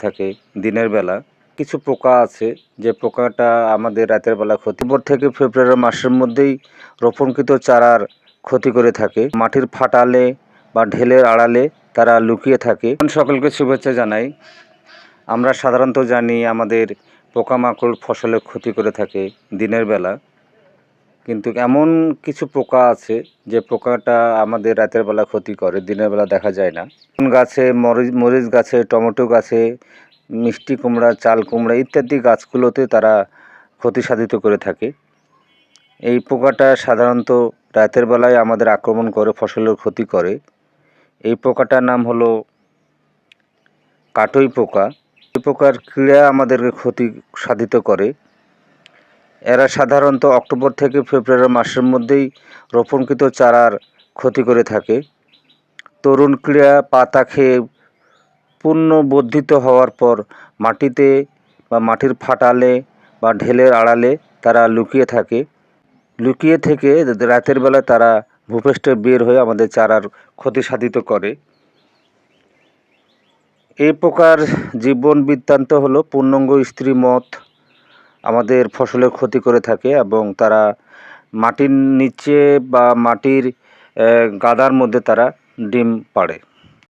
থাকে দিনের বেলা। কিছু পোকা আছে যে পোকাটা আমাদের রাতের বেলা অক্টোবর থেকে ফেব্রুয়ারি মাসের মধ্যেই রোপণকৃত চারার ক্ষতি করে থাকে। মাটির ফাটালে বা ঢেলের আড়ালে তারা লুকিয়ে থাকে। সকলকে শুভেচ্ছা জানাই। আমরা সাধারণত জানি আমাদের পোকামাকড় ফসলের ক্ষতি করে থাকে দিনের বেলা, কিন্তু এমন কিছু পোকা আছে যে পোকাটা আমাদের রাতের বেলা ক্ষতি করে, দিনের বেলা দেখা যায় না। গাছে মরিচ গাছে, টমেটো গাছে, মিষ্টি কুমড়া, চাল কুমড়া ইত্যাদি গাছগুলোতে তারা ক্ষতি সাধিত করে থাকে। এই পোকাটা সাধারণত রাতের বেলায় আমাদের আক্রমণ করে, ফসলের ক্ষতি করে। এই পোকাটার নাম হলো কাটুই পোকা। এই পোকার ক্রীড়া আমাদেরকে ক্ষতি সাধিত করে। এরা সাধারণত অক্টোবর থেকে ফেব্রুয়ারি মাসের মধ্যেই রোপণকৃত চারার ক্ষতি করে থাকে। তরুণ ক্রীড়া পাতা খেয়ে পূর্ণ বর্ধিত হওয়ার পর মাটিতে বা মাটির ফাটালে বা ঢেলের আড়ালে তারা লুকিয়ে থেকে রাতের বেলা তারা ভূপৃষ্ঠে বের হয়ে আমাদের চারার ক্ষতি সাধিত করে। এই পোকার জীবন বৃত্তান্ত হলো পূর্ণাঙ্গ স্ত্রী মথ আমাদের ফসলের ক্ষতি করে থাকে এবং তারা মাটির নিচে বা মাটির গাদার মধ্যে তারা ডিম পাড়ে।